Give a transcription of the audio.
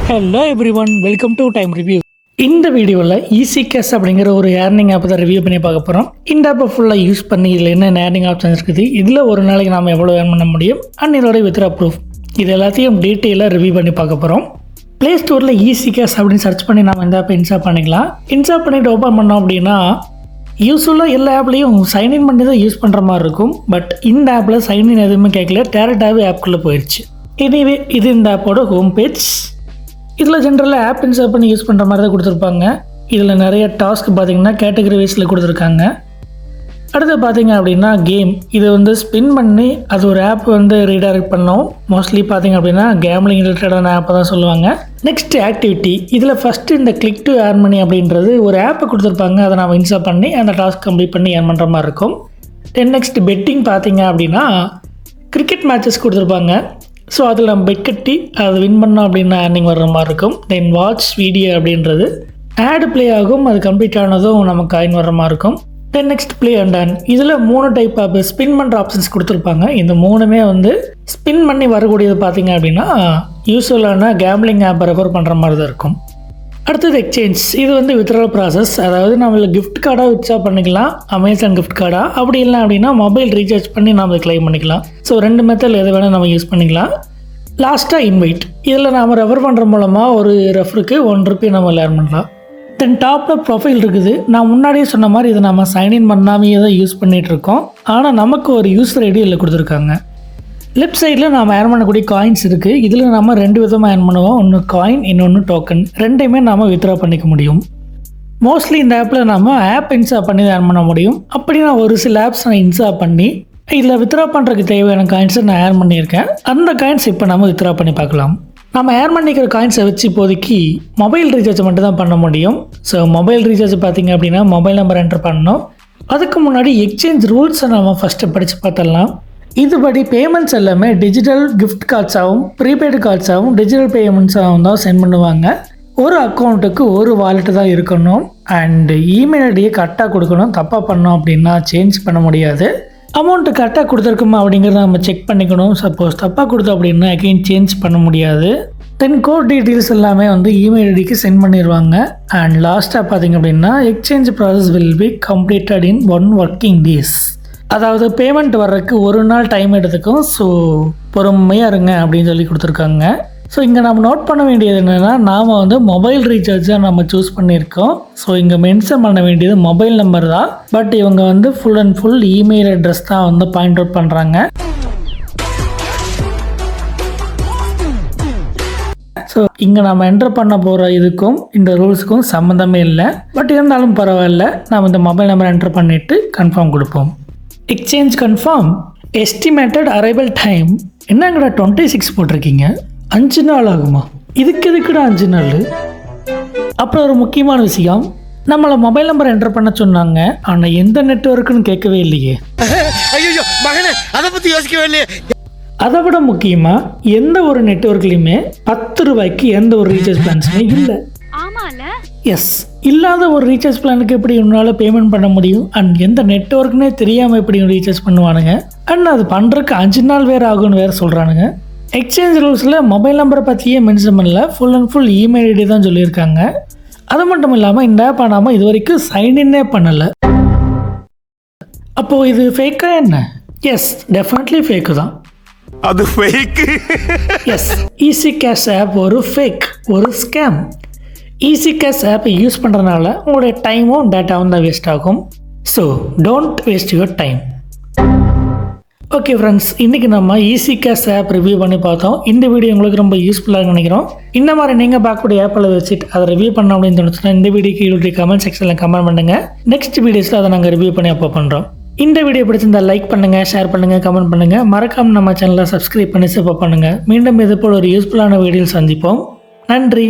Hello everyone, welcome to time review. இந்த வீடியோவில் easy cash அப்படிங்கிற ஒரு ஏர்னிங் ஆப் தான் ரிவ்யூ பண்ணி பார்க்க போகிறோம். இந்த ஆப்பை ஃபுல்லாக யூஸ் பண்ணி இதில் என்ன ஏர்னிங் ஆப்ஷன்ஸ் இருக்குது, இதில் ஒரு நாளைக்கு நாம் எவ்வளோ ஏர்ன் பண்ண முடியும் அண்ட் இதோட வித்ரா ப்ரூஃப், இது எல்லாத்தையும் டீட்டெயிலாக ரிவ்யூ பண்ணி பார்க்க போகிறோம். ப்ளே ஸ்டோரில் ஈஸி கேஷ் அப்படின்னு சர்ச் பண்ணி நம்ம இந்த ஆப்பை இன்ஸ்டால் பண்ணிக்கலாம். இன்ஸ்டால் பண்ணிவிட்டு ஓப்பன் பண்ணோம் அப்படின்னா யூஸ்ஃபுல்லாக எல்லா ஆப்லேயும் சைன்இன் பண்ணி தான் யூஸ் பண்ணுற மாதிரி இருக்கும். பட் இந்த ஆப்பில் சைன்இன் எதுவுமே கேட்கல, டேரெக்டாகவே ஆப்குள்ளே போயிடுச்சு. எனிவே இது இந்த ஆப்போட ஹோம் பேஜ். இதில் ஜென்ரலாக ஆப் இன்ஸ்டால் பண்ணி யூஸ் பண்ணுற மாதிரி தான் கொடுத்துருப்பாங்க. இதில் நிறைய டாஸ்க் பார்த்திங்கன்னா கேட்டகரி வைஸில் கொடுத்துருக்காங்க. அடுத்து பார்த்திங்க அப்படின்னா கேம், இது வந்து ஸ்பின் பண்ணி அது ஒரு ஆப் வந்து ரீடைரக்ட் பண்ணோம். மோஸ்ட்லி பார்த்திங்க அப்படின்னா கேம்லிங் ரிலேட்டடான ஆப்பை தான் சொல்லுவாங்க. நெக்ஸ்ட் ஆக்டிவிட்டி, இதில் ஃபஸ்ட்டு இந்த கிளிக் டு ஏர்ன் மணி அப்படின்றது ஒரு ஆப்பை கொடுத்துருப்பாங்க. அதை நம்ம இன்ஸ்டால் பண்ணி அந்த டாஸ்க் கம்ப்ளீட் பண்ணி ஏர்ன் பண்ணுற மாதிரி இருக்கும். தென் நெக்ஸ்ட் பெட்டிங் பார்த்திங்க அப்படின்னா கிரிக்கெட் மேட்சஸ் கொடுத்துருப்பாங்க. ஸோ அதில் நம்ம பெட் கட்டி அதை வின் பண்ணோம் அப்படின்னா ஏர்னிங் வர்ற மாதிரி இருக்கும். தென் வாட்ச் வீடியோ அப்படின்றது ஆடு ப்ளே ஆகும், அது கம்ப்ளீட் ஆனதும் நமக்கு காயின் வர்ற மாதிரி இருக்கும். Then next play and earn, இதில் 3 டைப் ஆஃப் ஸ்பின் பண்ணுற ஆப்ஷன்ஸ் கொடுத்துருப்பாங்க. இந்த 3மே வந்து ஸ்பின் பண்ணி வரக்கூடியது பார்த்திங்க அப்படின்னா யூஸ்வலான கேம்லிங் ஆப்பை ரெஃபர் பண்ணுற மாதிரி தான் இருக்கும். அடுத்தது எக்ஸ்சேஞ்ச், இது வந்து வித்ட்ரால் ப்ராசஸ். அதாவது நம்மள கிஃப்ட் கார்டாக வித்ட்ரா பண்ணிக்கலாம், அமேசான் கிஃப்ட் கார்டாக. அப்படி இல்லை அப்படின்னா மொபைல் ரீசார்ஜ் பண்ணி நம்ம கிளைம் பண்ணிக்கலாம். ஸோ 2 மெத்தட் எது வேணால் நம்ம யூஸ் பண்ணிக்கலாம். லாஸ்ட்டாக இன்வைட், இதில் நாம் ரெஃபர் பண்ணுற மூலமாக ஒரு ரெஃபருக்கு ₹1 நம்ம லேர்ன் பண்ணலாம். தென் டாப்பில் ப்ரொஃபைல் இருக்குது. நான் முன்னாடியே சொன்ன மாதிரி இதை நம்ம சைன்இன் பண்ணாமையே தான் யூஸ் பண்ணிகிட்ருக்கோம். ஆனால் நமக்கு ஒரு யூசர் ஐடி இதில் கொடுத்துருக்காங்க. லெஃப்ட் சைடில் நாம் ஏர்ன் பண்ணக்கூடிய காயின்ஸ் இருக்குது. இதில் நம்ம 2 விதமாக ஏர்ன் பண்ணுவோம். ஒன்று காயின், இன்னொன்று டோக்கன். 2மே நாம் வித்ட்ரா பண்ணிக்க முடியும். மோஸ்ட்லி இந்த ஆப்பில் நம்ம ஆப் இன்ஸ்டால் பண்ணி தான் ஏர்ன் பண்ண முடியும். அப்படி நான் ஒரு சில ஆப்ஸ் நான் இன்ஸ்டால் பண்ணி இதில் வித்ட்ரா பண்ணுறதுக்கு தேவையான காயின்ஸை நான் ஏர்ன் பண்ணியிருக்கேன். அந்த காயின்ஸ் இப்போ நம்ம வித்ட்ரா பண்ணி பார்க்கலாம். நம்ம ஏர்ன் பண்ணிக்கிற காயின்ஸை வச்சு இப்போதைக்கு மொபைல் ரீசார்ஜ் மட்டும் தான் பண்ண முடியும். ஸோ மொபைல் ரீசார்ஜ் பார்த்திங்க அப்படின்னா மொபைல் நம்பர் என்டர் பண்ணணும். அதுக்கு முன்னாடி எக்ஸ்சேஞ்ச் ரூல்ஸை நம்ம ஃபஸ்ட்டு படித்து பார்த்துடலாம். இதுபடி பேமெண்ட்ஸ் எல்லாமே டிஜிட்டல் கிஃப்ட் கார்ட்ஸாகவும் ப்ரீபெய்டு கார்ட்ஸாகவும் டிஜிட்டல் பேமெண்ட்ஸாகவும் தான் சென்ட் பண்ணுவாங்க. ஒரு அக்கௌண்ட்டுக்கு ஒரு வாலெட்டு தான் இருக்கணும். அண்டு இமெயில் ஐடியை கரெக்டாக கொடுக்கணும். தப்பாக பண்ணோம் அப்படின்னா சேஞ்ச் பண்ண முடியாது. அமௌண்ட்டு கரெக்டாக கொடுத்துருக்குமா அப்படிங்கிறத நம்ம செக் பண்ணிக்கணும். சப்போஸ் தப்பாக கொடுத்தோம் அப்படின்னா அகெயின் சேஞ்ச் பண்ண முடியாது. தென் கோட் டீட்டெயில்ஸ் எல்லாமே வந்து இமெயில் ஐடிக்கு சென்ட் பண்ணிடுவாங்க. அண்ட் லாஸ்ட்டாக பார்த்திங்க அப்படின்னா exchange process will be completed in 1 working days. அதாவது பேமெண்ட் வர்றதுக்கு 1 நாள் டைம் எடுத்துக்கும். ஸோ பொறுமையாக இருங்க அப்படின்னு சொல்லி கொடுத்துருக்காங்க. ஸோ இங்கே நம்ம நோட் பண்ண வேண்டியது என்னென்னா, நாம் வந்து மொபைல் ரீசார்ஜாக நம்ம சூஸ் பண்ணியிருக்கோம். ஸோ இங்கே மென்ஷன் பண்ண வேண்டியது மொபைல் நம்பர் தான். பட் இவங்க வந்து full and full email address தான் வந்து பாயிண்ட் அவுட் பண்ணுறாங்க. ஸோ இங்கே நம்ம என்டர் பண்ண போகிற இதுக்கும் இந்த ரூல்ஸுக்கும் சம்மந்தமே இல்லை. பட் இருந்தாலும் பரவாயில்ல, நம்ம இந்த மொபைல் நம்பர் என்டர் பண்ணிவிட்டு கன்ஃபார்ம் கொடுப்போம். Exchange confirm. Estimated arrival time என்னங்கடா 26 போட்டிருக்கீங்க? 5 நாள் ஆகுமா? இதுக்கு எதுக்குடா 5 நாள்? அப்புறம் ஒரு முக்கியமான விஷயம், நம்மளை மொபைல் நம்பர் என்டர் பண்ண சொன்னாங்க. ஆனால் எந்த நெட்வொர்க்குன்னு கேட்கவே இல்லையே. அதை பற்றி யோசிக்கவே இல்லையே. அதை விட முக்கியமாக எந்த ஒரு நெட்வொர்க்லையுமே ₹10 எந்த ஒரு ரீசார்ஜ் பிளான்ஸுமே இல்லை. எஸ், இல்லாத ஒரு ரீசார்ஜ் பிளானுக்கு எப்படி உன்னால் பேமெண்ட் பண்ண முடியும்? அண்ட் எந்த நெட்வொர்க்னே தெரியாமல் எப்படி ரீசார்ஜ் பண்ணுவானுங்க? அண்ட் அது பண்ணுறதுக்கு 5 நாள் வேறு ஆகும்னு வேறு சொல்கிறானுங்க. எக்ஸ்சேஞ்ச் ரூல்ஸில் மொபைல் நம்பரை பற்றியே மென்ஷன் பண்ணல, full and full email ID தான் சொல்லியிருக்காங்க. அது மட்டும் இல்லாமல் இந்த ஆப் பண்ணாமல் இது வரைக்கும் சைன்இன்னே பண்ணலை. அப்போது இது ஃபேக்கா என்ன? எஸ், டெஃபினெட்லி ஃபேக்கு தான். அது fake. Yes, easy cash app ஒரு ஃபேக், ஒரு ஸ்கேம். ஈஸி கேஷ் ஆப்பை யூஸ் பண்ணுறதுனால உங்களுடைய டைமும் டேட்டாவும் தான் வேஸ்ட் ஆகும். So don't waste your time. Okay friends, இன்றைக்கி நம்ம ஈஸி கேஷ் ஆப் ரிவ்யூ பண்ணி பார்த்தோம். இந்த வீடியோ உங்களுக்கு ரொம்ப யூஸ்ஃபுல்லாக நினைக்கிறோம். இந்த மாதிரி நீங்கள் பார்க்கக்கூடிய ஆப்பில் வச்சுட்டு அதை ரிவ்யூ பண்ண அப்படின்னு தோணுச்சுன்னா இந்த வீடியோக்கு கீழே கமெண்ட் செக்ஷனில் கமெண்ட் பண்ணுங்கள். நெக்ஸ்ட் வீடியோஸில் அதை நாங்கள் ரிவ்யூ பண்ணி அப்போ பண்ணுறோம். இந்த வீடியோ பிடிச்சிருந்தால் லைக் பண்ணுங்கள், ஷேர் பண்ணுங்கள், கமெண்ட் பண்ணுங்கள். மறக்காமல் நம்ம சேனலை சப்ஸ்கிரைப் பண்ணி சப்போர்ட் பண்ணுங்கள். மீண்டும் இது போல் ஒரு யூஸ்ஃபுல்லான வீடியோவில் சந்திப்போம். நன்றி.